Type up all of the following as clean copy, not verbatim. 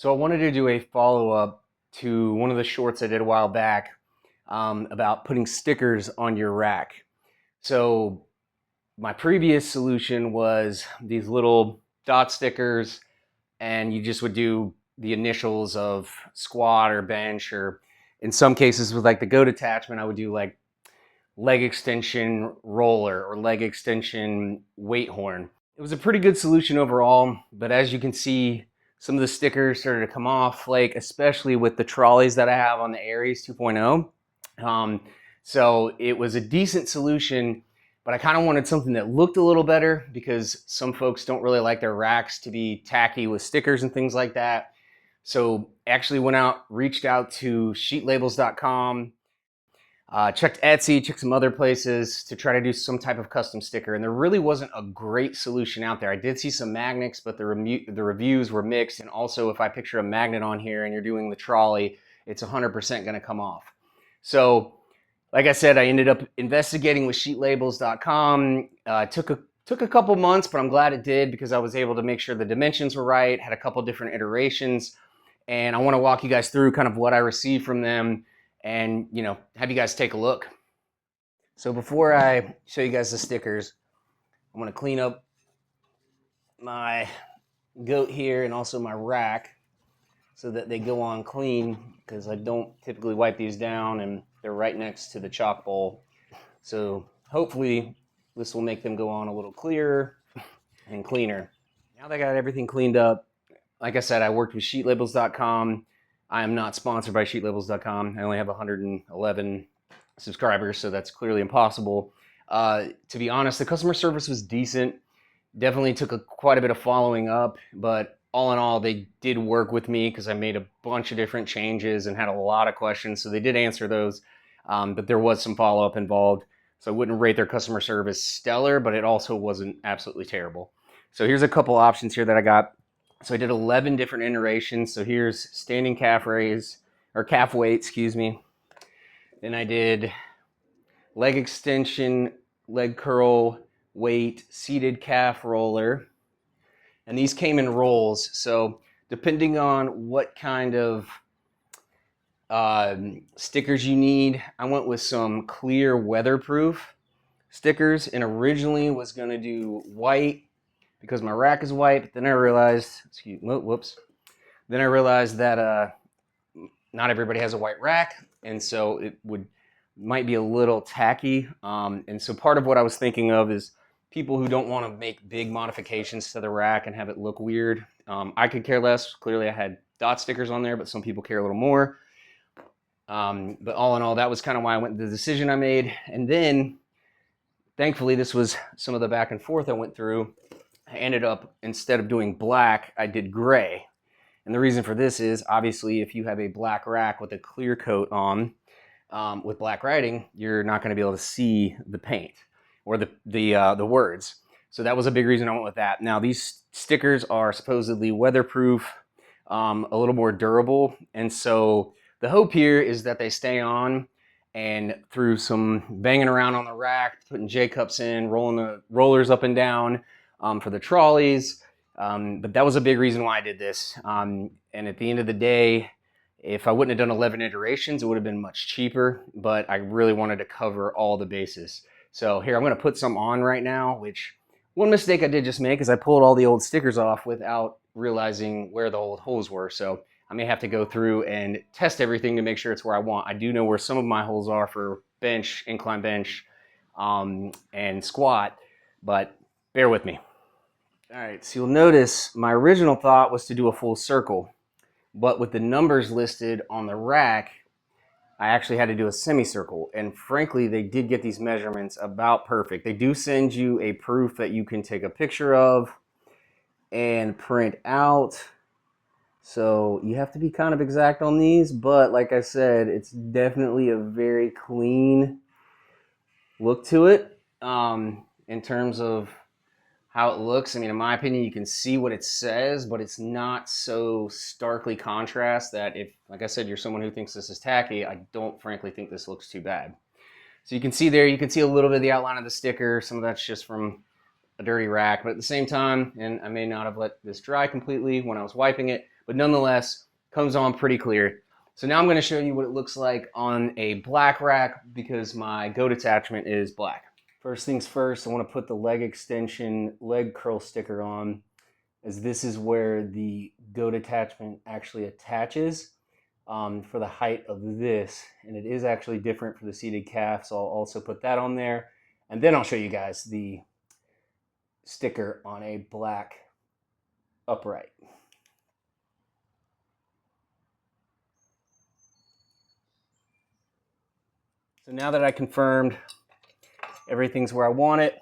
So I wanted to do a follow-up to one of the shorts I did a while back about putting stickers on your rack. So my previous solution was these little dot stickers, and you just would do the initials of squat or bench, or in some cases with like the goat attachment, I would do like leg extension roller or leg extension weight horn. It was a pretty good solution overall, but as you can see, some of the stickers started to come off, like especially with the trolleys that I have on the Aries 2.0. So it was a decent solution, but I kind of wanted something that looked a little better because some folks don't really like their racks to be tacky with stickers and things like that. So actually went out, reached out to sheetlabels.com, checked Etsy, checked some other places to try to do some type of custom sticker, and there really wasn't a great solution out there. I did see some magnets, but the reviews were mixed, and also if I picture a magnet on here and you're doing the trolley, it's 100% going to come off. So, like I said, I ended up investigating with sheetlabels.com. Took a couple months, but I'm glad it did because I was able to make sure the dimensions were right, had a couple different iterations, and I want to walk you guys through kind of what I received from them and have you guys take a look. So before I show you guys the stickers, I'm going to clean up my goat here and also my rack so that they go on clean, because I don't typically wipe these down and they're right next to the chalk bowl. So hopefully this will make them go on a little clearer and cleaner. Now that I got everything cleaned up, like I said, I worked with sheetlabels.com. I am not sponsored by sheetlabels.com. I only have 111 subscribers, so that's clearly impossible. To be honest, the customer service was decent. Definitely took quite a bit of following up, but all in all, they did work with me because I made a bunch of different changes and had a lot of questions, so they did answer those, but there was some follow-up involved. So I wouldn't rate their customer service stellar, but it also wasn't absolutely terrible. So here's a couple options here that I got. So I did 11 different iterations. So here's standing calf raise, or calf weight, excuse me. Then I did leg extension, leg curl, weight, seated calf roller. And these came in rolls. So depending on what kind of stickers you need, I went with some clear weatherproof stickers, and originally was going to do white because my rack is white, but then I realized, then I realized that not everybody has a white rack, and so it might be a little tacky. And so part of what I was thinking of is people who don't want to make big modifications to the rack and have it look weird. I could care less. Clearly I had dot stickers on there, but some people care a little more. But all in all, that was kind of why I went the decision I made. And then, thankfully, this was some of the back and forth I went through. I ended up, instead of doing black, I did gray. And the reason for this is, obviously, if you have a black rack with a clear coat on, with black writing, you're not going to be able to see the paint or the words. So that was a big reason I went with that. Now, these stickers are supposedly weatherproof, a little more durable. And so the hope here is that they stay on, and through some banging around on the rack, putting J-cups in, rolling the rollers up and down, for the trolleys. But that was a big reason why I did this. And at the end of the day, if I wouldn't have done 11 iterations, it would have been much cheaper, but I really wanted to cover all the bases. So here, I'm going to put some on right now, which one mistake I did just make is I pulled all the old stickers off without realizing where the old holes were. So I may have to go through and test everything to make sure it's where I want. I do know where some of my holes are for bench, incline bench, and squat, but bear with me. All right, so you'll notice my original thought was to do a full circle, but with the numbers listed on the rack, I actually had to do a semicircle. And frankly, they did get these measurements about perfect. They do send you a proof that you can take a picture of and print out. So you have to be kind of exact on these, but like I said, it's definitely a very clean look to it, in terms of how it looks. I mean, in my opinion, you can see what it says, but it's not so starkly contrast that if, like I said, you're someone who thinks this is tacky, I don't frankly think this looks too bad. So you can see there, you can see a little bit of the outline of the sticker. Some of that's just from a dirty rack, but at the same time, and I may not have let this dry completely when I was wiping it, but nonetheless comes on pretty clear. So now I'm going to show you what it looks like on a black rack because my goat attachment is black. First things first, I want to put the leg extension leg curl sticker on, as this is where the goat attachment actually attaches for the height of this, and it is actually different for the seated calf, so I'll also put that on there, and then I'll show you guys the sticker on a black upright. So now that I confirmed everything's where I want it,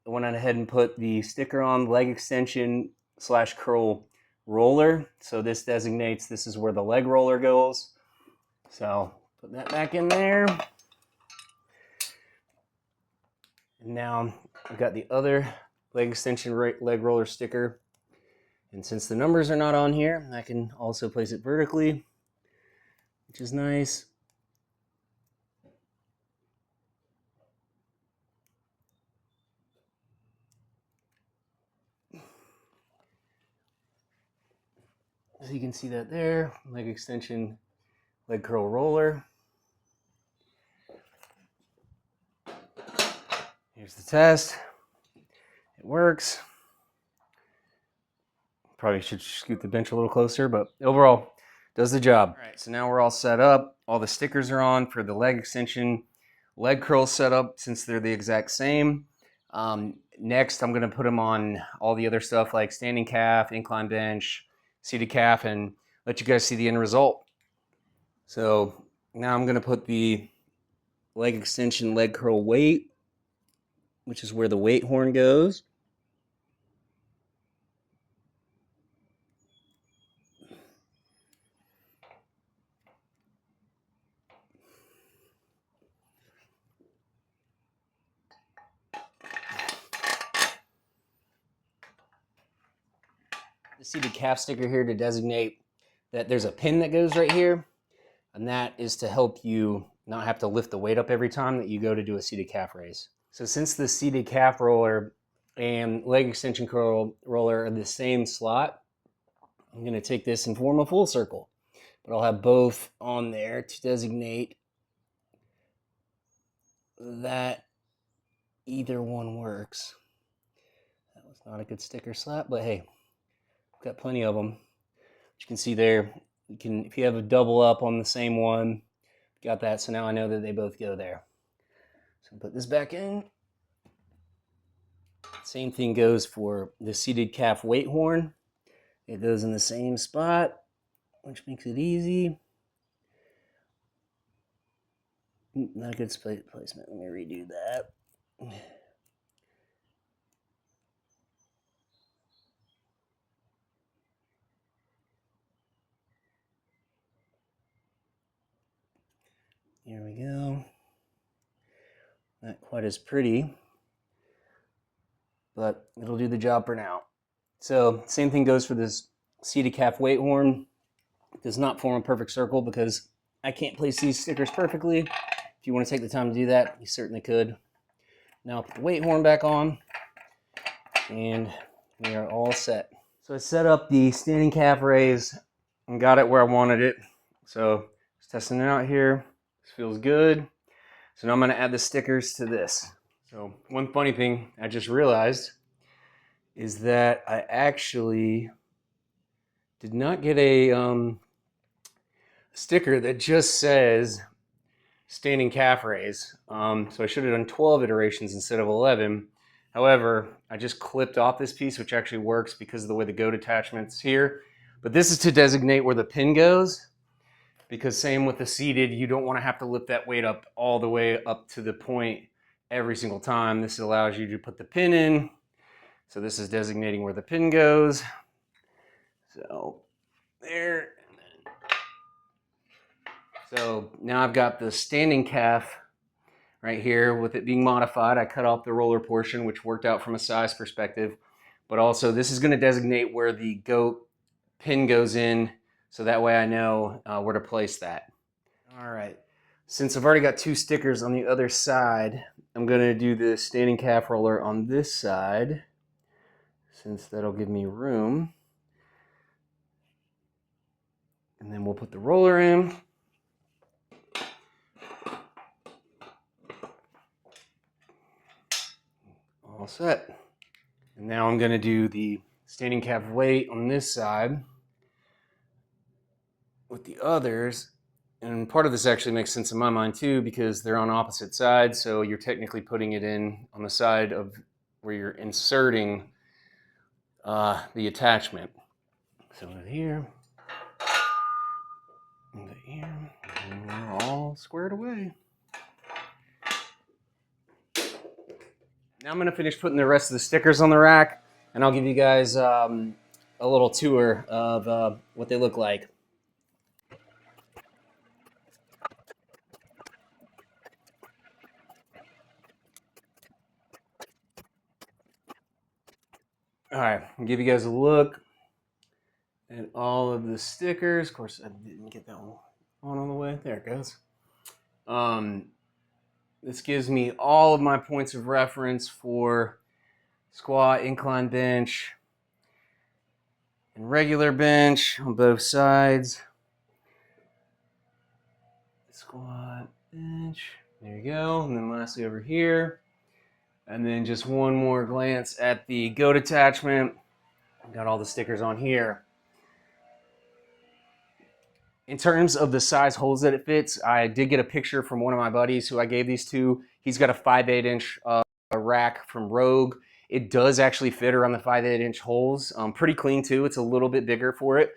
I went ahead and put the sticker on leg extension / curl roller. So this designates this is where the leg roller goes. So put that back in there. And now I've got the other leg extension leg roller sticker. And since the numbers are not on here, I can also place it vertically, which is nice. So you can see that there, leg extension, leg curl roller. Here's the test. It works. Probably should scoot the bench a little closer, but overall, does the job. All right, so now we're all set up. All the stickers are on for the leg extension, leg curl setup, since they're the exact same. Next, I'm gonna put them on all the other stuff like standing calf, incline bench, seated calf, and let you guys see the end result. So now I'm gonna put the leg extension, leg curl weight, which is where the weight horn goes. The seated calf sticker here to designate that there's a pin that goes right here, and that is to help you not have to lift the weight up every time that you go to do a seated calf raise. So since the seated calf roller and leg extension curl roller are the same slot, I'm going to take this and form a full circle, but I'll have both on there to designate that either one works. That was not a good sticker slap, but hey, got plenty of them. You can see there, you can, if you have a double up on the same one, got that. So now I know that they both go there. So put this back in. Same thing goes for the seated calf weight horn. It goes in the same spot, which makes it easy. Not a good placement. Let me redo that. Here we go. Not quite as pretty, but it'll do the job for now. So same thing goes for this seated calf weight horn. It does not form a perfect circle because I can't place these stickers perfectly. If you want to take the time to do that, you certainly could. Now I'll put the weight horn back on, and we are all set. So I set up the standing calf raise and got it where I wanted it. So just testing it out here. This feels good. So now I'm going to add the stickers to this. So one funny thing I just realized is that I actually did not get a sticker that just says standing calf raise. So I should have done 12 iterations instead of 11. However, I just clipped off this piece, which actually works because of the way the goat attachment's here. But this is to designate where the pin goes, because same with the seated, you don't want to have to lift that weight up all the way up to the point every single time. This allows you to put the pin in. So this is designating where the pin goes. So there. So now I've got the standing calf right here with it being modified. I cut off the roller portion, which worked out from a size perspective. But also this is going to designate where the goat pin goes in, so that way I know where to place that. All right, since I've already got two stickers on the other side, I'm going to do the standing calf roller on this side, since that'll give me room. And then we'll put the roller in. All set. And now I'm going to do the standing calf weight on this side with the others. And part of this actually makes sense in my mind too, because they're on opposite sides. So you're technically putting it in on the side of where you're inserting the attachment. So over here, over here, and we're all squared away. Now I'm going to finish putting the rest of the stickers on the rack, and I'll give you guys a little tour of what they look like. All right, I'll give you guys a look at all of the stickers. Of course, I didn't get that one on the way. There it goes. This gives me all of my points of reference for squat, incline bench, and regular bench on both sides. Squat, bench, there you go. And then lastly over here. And then just one more glance at the goat attachment. Got all the stickers on here. In terms of the size holes that it fits, I did get a picture from one of my buddies who I gave these to. He's got a 5/8 inch rack from Rogue. It does actually fit around the 5/8 inch holes. Pretty clean too. It's a little bit bigger for it.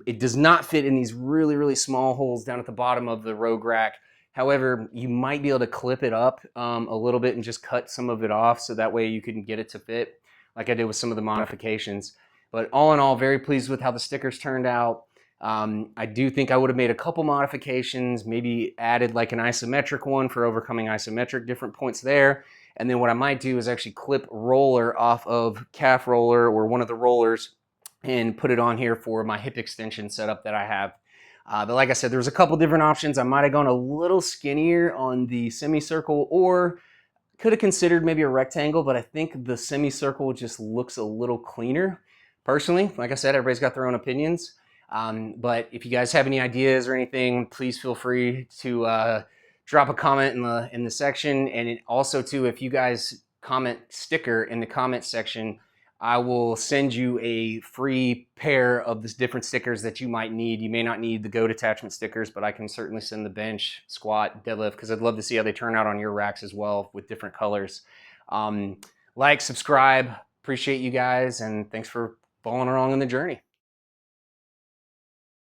It does not fit in these really, really small holes down at the bottom of the Rogue rack. However, you might be able to clip it up a little bit and just cut some of it off so that way you can get it to fit like I did with some of the modifications. But all in all, very pleased with how the stickers turned out. I do think I would have made a couple modifications, maybe added like an isometric one for overcoming isometric different points there. And then what I might do is actually clip roller off of calf roller or one of the rollers and put it on here for my hip extension setup that I have. But like I said, there's a couple different options. I might have gone a little skinnier on the semicircle or could have considered maybe a rectangle, but I think the semicircle just looks a little cleaner. Personally, like I said, everybody's got their own opinions. But if you guys have any ideas or anything, please feel free to drop a comment in the section. And also too, if you guys comment sticker in the comment section, I will send you a free pair of the different stickers that you might need. You may not need the goat attachment stickers, but I can certainly send the bench, squat, deadlift, because I'd love to see how they turn out on your racks as well with different colors. Like, subscribe, appreciate you guys, and thanks for following along on the journey.